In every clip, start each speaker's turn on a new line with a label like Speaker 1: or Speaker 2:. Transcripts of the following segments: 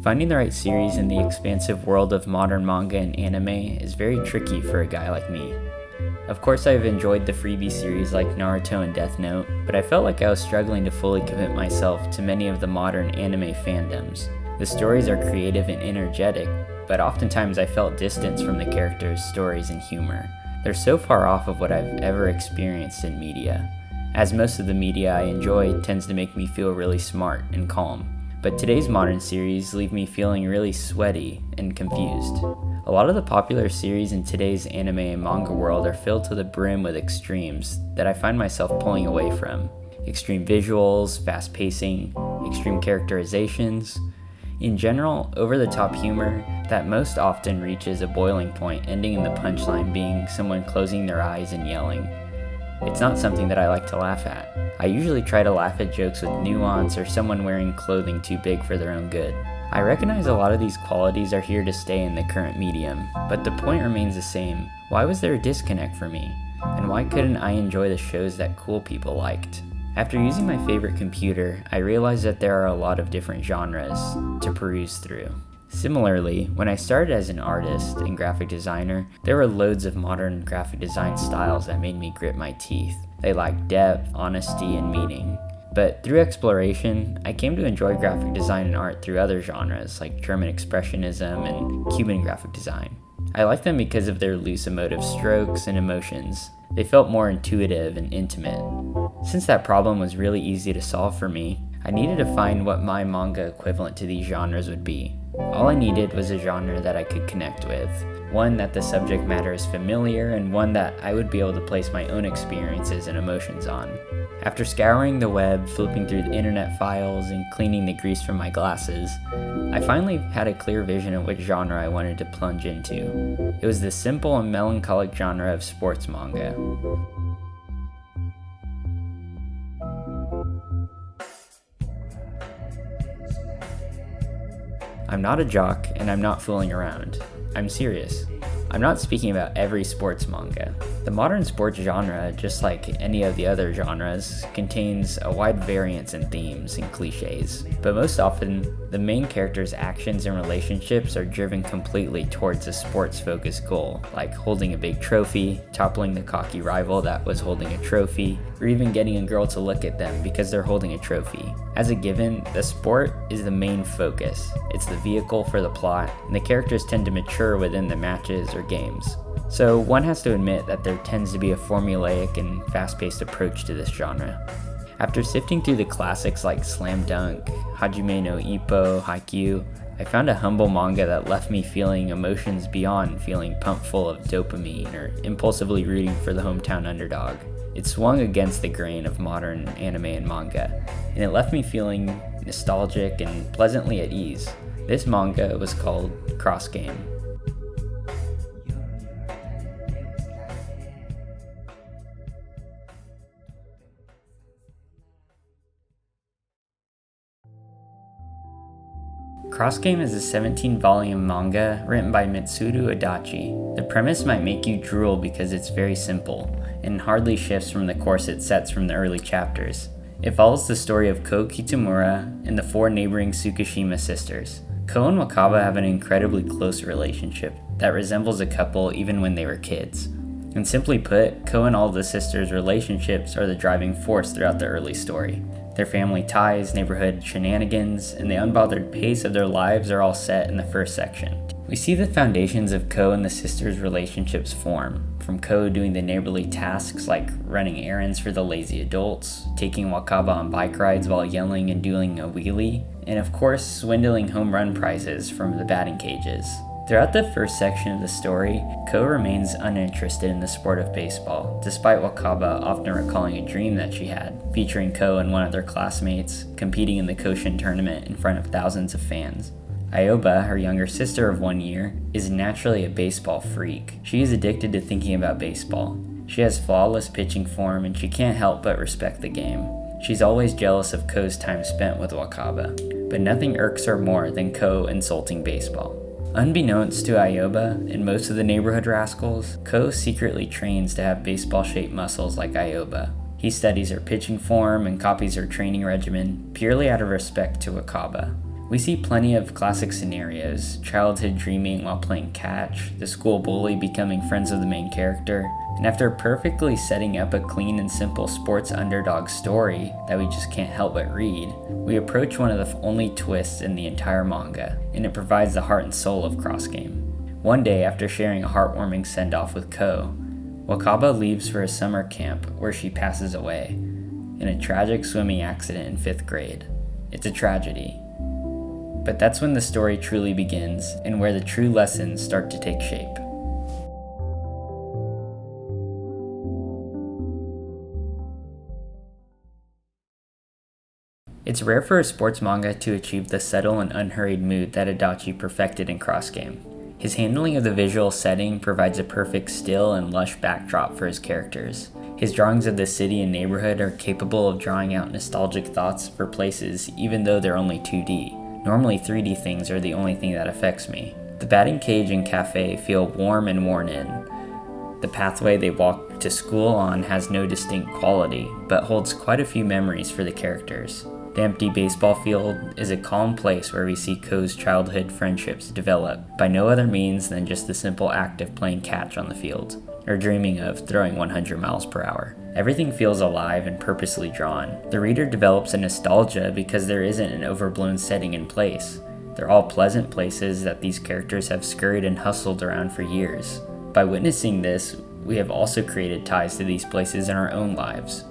Speaker 1: Finding the right series in the expansive world of modern manga and anime is very tricky for a guy like me. Of course, I've enjoyed the freebie series like Naruto and Death Note, but I felt like I was struggling to fully commit myself to many of the modern anime fandoms. The stories are creative and energetic, but oftentimes I felt distance from the characters, stories, and humor. They're so far off of what I've ever experienced in media, as most of the media I enjoy tends to make me feel really smart and calm. But today's modern series leave me feeling really sweaty and confused. A lot of the popular series in today's anime and manga world are filled to the brim with extremes that I find myself pulling away from. Extreme visuals, fast pacing, extreme characterizations. In general, over-the-top humor that most often reaches a boiling point, ending in the punchline being someone closing their eyes and yelling. It's not something that I like to laugh at. I usually try to laugh at jokes with nuance or someone wearing clothing too big for their own good. I recognize a lot of these qualities are here to stay in the current medium, but the point remains the same. Why was there a disconnect for me? And why couldn't I enjoy the shows that cool people liked? After using my favorite computer, I realized that there are a lot of different genres to peruse through. Similarly, when I started as an artist and graphic designer, there were loads of modern graphic design styles that made me grit my teeth. They lacked depth, honesty, and meaning. But through exploration, I came to enjoy graphic design and art through other genres like German Expressionism and Cuban graphic design. I like them because of their loose emotive strokes and emotions. They felt more intuitive and intimate. Since that problem was really easy to solve for me, I needed to find what my manga equivalent to these genres would be. All I needed was a genre that I could connect with, one that the subject matter is familiar, and one that I would be able to place my own experiences and emotions on. After scouring the web, flipping through the internet files, and cleaning the grease from my glasses, I finally had a clear vision of which genre I wanted to plunge into. It was the simple and melancholic genre of sports manga. I'm not a jock, and I'm not fooling around. I'm serious. I'm not speaking about every sports manga. The modern sports genre, just like any of the other genres, contains a wide variance in themes and cliches, but most often, the main character's actions and relationships are driven completely towards a sports-focused goal, like holding a big trophy, toppling the cocky rival that was holding a trophy, or even getting a girl to look at them because they're holding a trophy. As a given, the sport is the main focus. It's the vehicle for the plot, and the characters tend to mature within the matches or games. So one has to admit that there tends to be a formulaic and fast-paced approach to this genre. After sifting through the classics like Slam Dunk, Hajime no Ippo, Haikyuu, I found a humble manga that left me feeling emotions beyond feeling pumped full of dopamine or impulsively rooting for the hometown underdog. It swung against the grain of modern anime and manga, and it left me feeling nostalgic and pleasantly at ease. This manga was called Cross Game. Cross Game is a 17-volume manga written by Mitsuru Adachi. The premise might make you drool because it's very simple, and hardly shifts from the course it sets from the early chapters. It follows the story of Ko Kitamura and the 4 neighboring Tsukishima sisters. Ko and Wakaba have an incredibly close relationship that resembles a couple even when they were kids. And simply put, Ko and all the sisters' relationships are the driving force throughout the early story. Their family ties, neighborhood shenanigans, and the unbothered pace of their lives are all set in the first section. We see the foundations of Ko and the sisters' relationships form, from Ko doing the neighborly tasks like running errands for the lazy adults, taking Wakaba on bike rides while yelling and doing a wheelie, and of course swindling home run prizes from the batting cages. Throughout the first section of the story, Ko remains uninterested in the sport of baseball, despite Wakaba often recalling a dream that she had, featuring Ko and one of their classmates competing in the Koshin tournament in front of thousands of fans. Aoba, her younger sister of 1 year, is naturally a baseball freak. She is addicted to thinking about baseball. She has flawless pitching form and she can't help but respect the game. She's always jealous of Ko's time spent with Wakaba, but nothing irks her more than Ko insulting baseball. Unbeknownst to Aoba and most of the neighborhood rascals, Ko secretly trains to have baseball-shaped muscles like Aoba. He studies her pitching form and copies her training regimen purely out of respect to Wakaba. We see plenty of classic scenarios: childhood dreaming while playing catch, the school bully becoming friends with the main character, and after perfectly setting up a clean and simple sports underdog story that we just can't help but read, we approach one of the only twists in the entire manga, and it provides the heart and soul of Cross Game. One day, after sharing a heartwarming send-off with Ko, Wakaba leaves for a summer camp where she passes away in a tragic swimming accident in 5th grade. It's a tragedy. But that's when the story truly begins and where the true lessons start to take shape. It's rare for a sports manga to achieve the subtle and unhurried mood that Adachi perfected in Cross Game. His handling of the visual setting provides a perfect still and lush backdrop for his characters. His drawings of the city and neighborhood are capable of drawing out nostalgic thoughts for places even though they're only 2D. Normally 3D things are the only thing that affects me. The batting cage and cafe feel warm and worn in. The pathway they walk to school on has no distinct quality, but holds quite a few memories for the characters. The empty baseball field is a calm place where we see Ko's childhood friendships develop by no other means than just the simple act of playing catch on the field, or dreaming of throwing 100 miles per hour. Everything feels alive and purposely drawn. The reader develops a nostalgia because there isn't an overblown setting in place. They're all pleasant places that these characters have scurried and hustled around for years. By witnessing this, we have also created ties to these places in our own lives.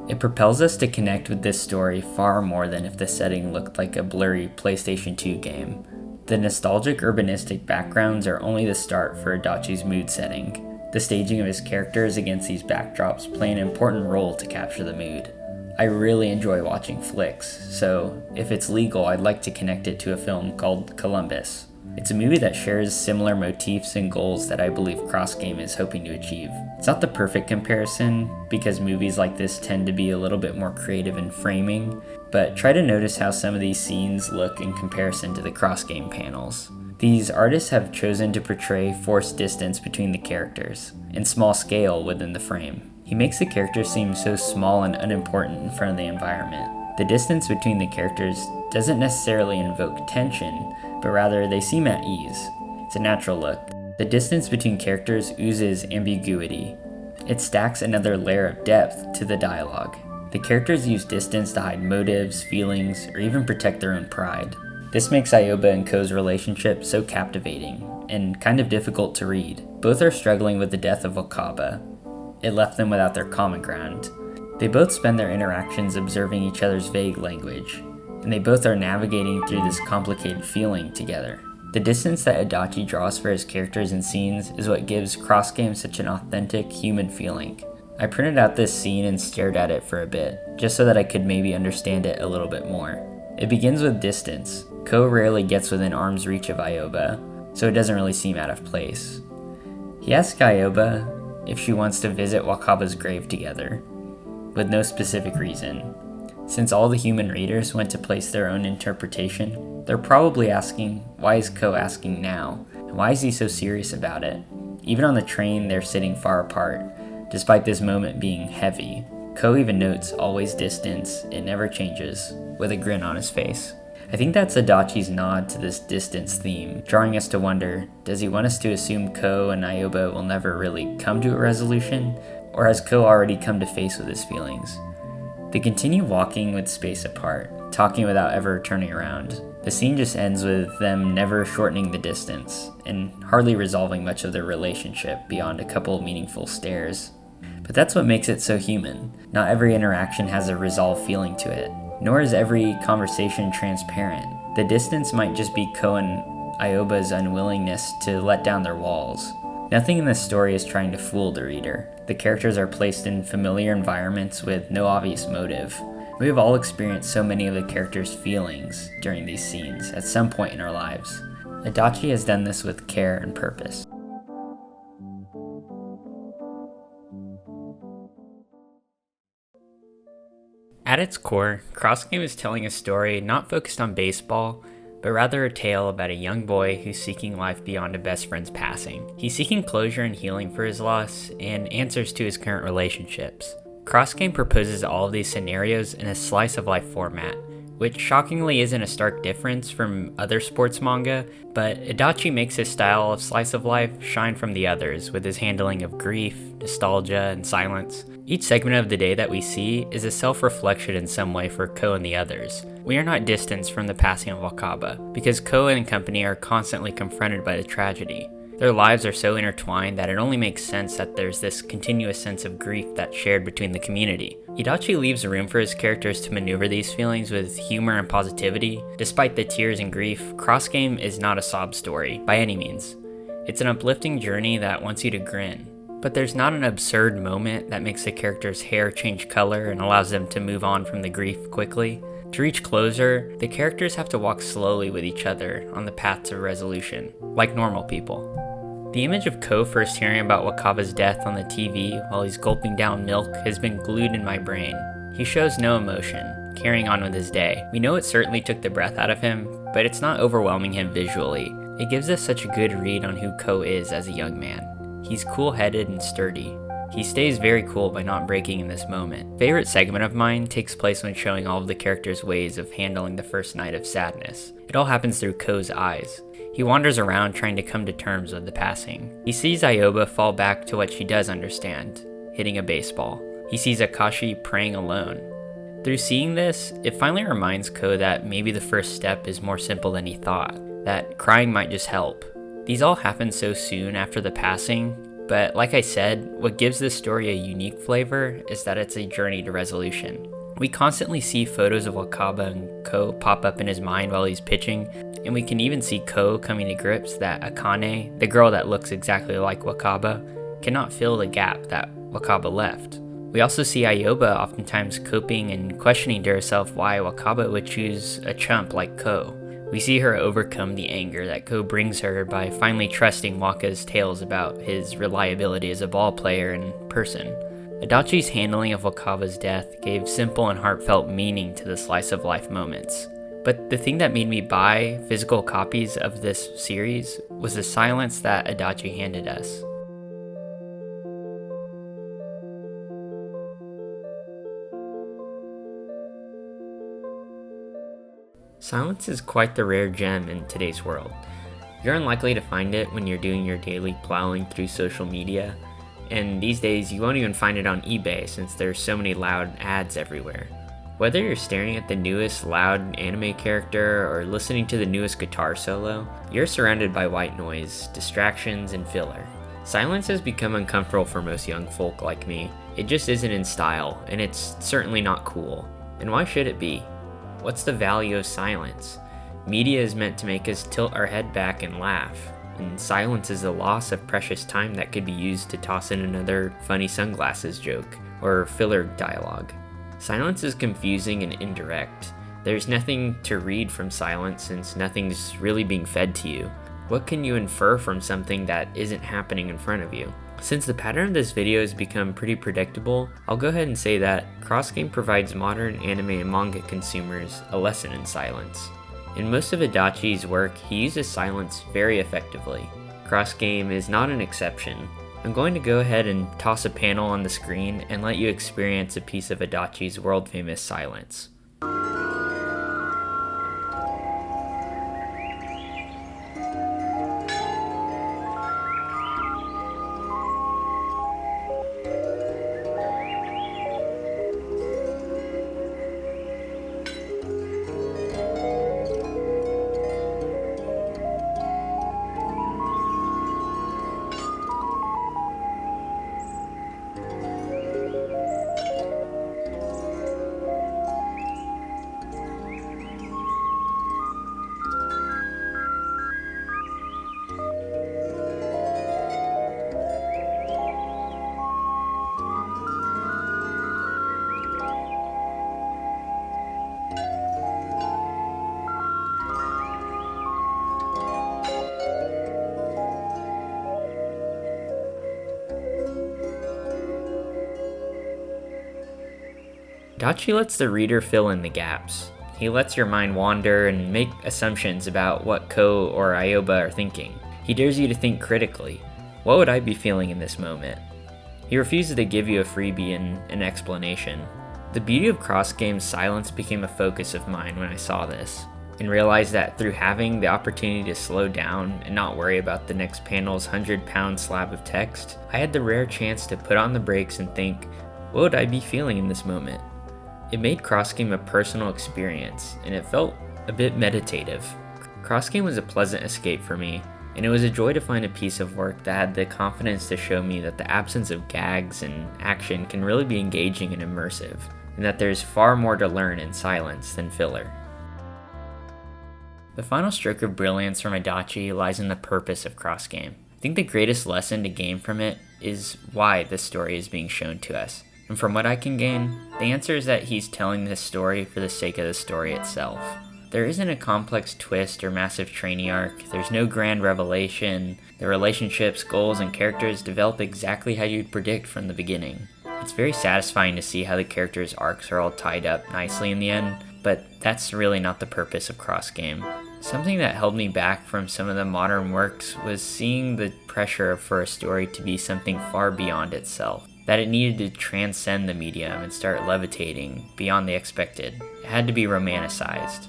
Speaker 1: It propels us to connect with this story far more than if the setting looked like a blurry PlayStation 2 game. The nostalgic urbanistic backgrounds are only the start for Adachi's mood setting. The staging of his characters against these backdrops play an important role to capture the mood. I really enjoy watching flicks, so if it's legal, I'd like to connect it to a film called Columbus. It's a movie that shares similar motifs and goals that I believe Cross Game is hoping to achieve. It's not the perfect comparison, because movies like this tend to be a little bit more creative in framing, but try to notice how some of these scenes look in comparison to the Cross Game panels. These artists have chosen to portray forced distance between the characters, and small scale within the frame. He makes the characters seem so small and unimportant in front of the environment. The distance between the characters doesn't necessarily invoke tension, but rather they seem at ease. It's a natural look. The distance between characters oozes ambiguity. It stacks another layer of depth to the dialogue. The characters use distance to hide motives, feelings, or even protect their own pride. This makes Aoba and Ko's relationship so captivating, and kind of difficult to read. Both are struggling with the death of Wakaba. It left them without their common ground. They both spend their interactions observing each other's vague language, and they both are navigating through this complicated feeling together. The distance that Adachi draws for his characters and scenes is what gives Cross Game such an authentic, human feeling. I printed out this scene and stared at it for a bit, just so that I could maybe understand it a little bit more. It begins with distance. Ko rarely gets within arm's reach of Aoba, so it doesn't really seem out of place. He asks Aoba if she wants to visit Wakaba's grave together, with no specific reason. Since all the human readers went to place their own interpretation, they're probably asking, why is Ko asking now? And why is he so serious about it? Even on the train, they're sitting far apart, despite this moment being heavy. Ko even notes, always distance, it never changes, with a grin on his face. I think that's Adachi's nod to this distance theme, drawing us to wonder, does he want us to assume Ko and Aoba will never really come to a resolution? Or has Ko already come to face with his feelings? They continue walking with space apart, talking without ever turning around. The scene just ends with them never shortening the distance, and hardly resolving much of their relationship beyond a couple meaningful stares. But that's what makes it so human. Not every interaction has a resolved feeling to it, nor is every conversation transparent. The distance might just be Ko and Aoba's unwillingness to let down their walls. Nothing in this story is trying to fool the reader. The characters are placed in familiar environments with no obvious motive. We have all experienced so many of the characters' feelings during these scenes at some point in our lives. Adachi has done this with care and purpose. At its core, Cross Game is telling a story not focused on baseball, but rather a tale about a young boy who's seeking life beyond a best friend's passing. He's seeking closure and healing for his loss, and answers to his current relationships. Cross Game proposes all of these scenarios in a slice-of-life format, which shockingly isn't a stark difference from other sports manga, but Adachi makes his style of slice of life shine from the others with his handling of grief, nostalgia, and silence. Each segment of the day that we see is a self-reflection in some way for Ko and the others. We are not distanced from the passing of Wakaba, because Ko and company are constantly confronted by the tragedy. Their lives are so intertwined that it only makes sense that there's this continuous sense of grief that's shared between the community. Adachi leaves room for his characters to maneuver these feelings with humor and positivity. Despite the tears and grief, Cross Game is not a sob story, by any means. It's an uplifting journey that wants you to grin. But there's not an absurd moment that makes the character's hair change color and allows them to move on from the grief quickly. To reach closure, the characters have to walk slowly with each other on the path to resolution, like normal people. The image of Ko first hearing about Wakaba's death on the TV while he's gulping down milk has been glued in my brain. He shows no emotion, carrying on with his day. We know it certainly took the breath out of him, but it's not overwhelming him visually. It gives us such a good read on who Ko is as a young man. He's cool-headed and sturdy. He stays very cool by not breaking in this moment. Favorite segment of mine takes place when showing all of the characters' ways of handling the first night of sadness. It all happens through Ko's eyes. He wanders around trying to come to terms with the passing. He sees Ayoba fall back to what she does understand, hitting a baseball. He sees Akashi praying alone. Through seeing this, it finally reminds Ko that maybe the first step is more simple than he thought, that crying might just help. These all happen so soon after the passing, but like I said, what gives this story a unique flavor is that it's a journey to resolution. We constantly see photos of Wakaba and Ko pop up in his mind while he's pitching, and we can even see Ko coming to grips that Akane, the girl that looks exactly like Wakaba, cannot fill the gap that Wakaba left. We also see Ayoba oftentimes coping and questioning to herself why Wakaba would choose a chump like Ko. We see her overcome the anger that Ko brings her by finally trusting Waka's tales about his reliability as a ball player and person. Adachi's handling of Wakaba's death gave simple and heartfelt meaning to the slice of life moments. But the thing that made me buy physical copies of this series was the silence that Adachi handed us. Silence is quite the rare gem in today's world. You're unlikely to find it when you're doing your daily plowing through social media, and these days you won't even find it on eBay since there's so many loud ads everywhere. Whether you're staring at the newest loud anime character or listening to the newest guitar solo, you're surrounded by white noise, distractions, and filler. Silence has become uncomfortable for most young folk like me. It just isn't in style, and it's certainly not cool. And why should it be? What's the value of silence? Media is meant to make us tilt our head back and laugh, and silence is the loss of precious time that could be used to toss in another funny sunglasses joke or filler dialogue. Silence is confusing and indirect. There's nothing to read from silence since nothing's really being fed to you. What can you infer from something that isn't happening in front of you? Since the pattern of this video has become pretty predictable, I'll go ahead and say that Cross Game provides modern anime and manga consumers a lesson in silence. In most of Adachi's work, he uses silence very effectively. Cross Game is not an exception. I'm going to go ahead and toss a panel on the screen and let you experience a piece of Adachi's world-famous silence. Adachi lets the reader fill in the gaps. He lets your mind wander and make assumptions about what Ko or Ayoba are thinking. He dares you to think critically. What would I be feeling in this moment? He refuses to give you a freebie and an explanation. The beauty of cross game's silence became a focus of mine when I saw this, and realized that through having the opportunity to slow down and not worry about the next panel's 100-pound slab of text, I had the rare chance to put on the brakes and think, what would I be feeling in this moment? It made cross game a personal experience, and it felt a bit meditative. Cross game was a pleasant escape for me, and it was a joy to find a piece of work that had the confidence to show me that the absence of gags and action can really be engaging and immersive, and that there's far more to learn in silence than filler. The final stroke of brilliance from Adachi lies in the purpose of cross game. I think the greatest lesson to gain from it is why this story is being shown to us. And from what I can gain, the answer is that he's telling this story for the sake of the story itself. There isn't a complex twist or massive training arc, there's no grand revelation, the relationships, goals, and characters develop exactly how you'd predict from the beginning. It's very satisfying to see how the characters' arcs are all tied up nicely in the end, but that's really not the purpose of cross game. Something that held me back from some of the modern works was seeing the pressure for a story to be something far beyond itself, that it needed to transcend the medium and start levitating beyond the expected. It had to be romanticized.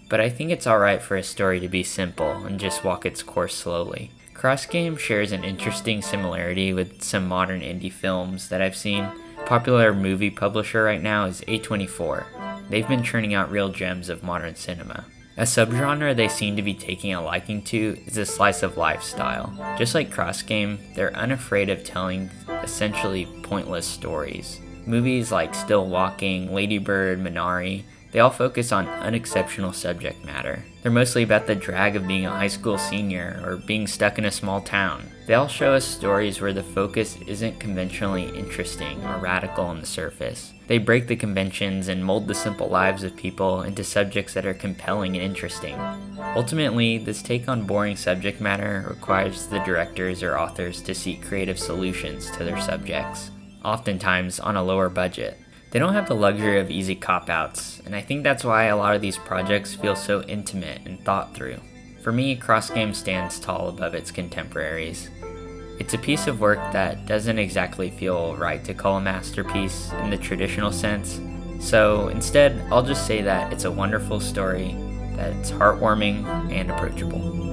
Speaker 1: But I think it's alright for a story to be simple and just walk its course slowly. Cross Game shares an interesting similarity with some modern indie films that I've seen. A popular movie publisher right now is A24. They've been churning out real gems of modern cinema. A subgenre they seem to be taking a liking to is a slice of life style. Just like Cross Game, they're unafraid of telling essentially pointless stories. Movies like Still Walking, Lady Bird, Minari, they all focus on unexceptional subject matter. They're mostly about the drag of being a high school senior or being stuck in a small town. They all show us stories where the focus isn't conventionally interesting or radical on the surface. They break the conventions and mold the simple lives of people into subjects that are compelling and interesting. Ultimately, this take on boring subject matter requires the directors or authors to seek creative solutions to their subjects, oftentimes on a lower budget. They don't have the luxury of easy cop-outs, and I think that's why a lot of these projects feel so intimate and thought through. For me, Cross Game stands tall above its contemporaries. It's a piece of work that doesn't exactly feel right to call a masterpiece in the traditional sense, so instead, I'll just say that it's a wonderful story, that it's heartwarming and approachable.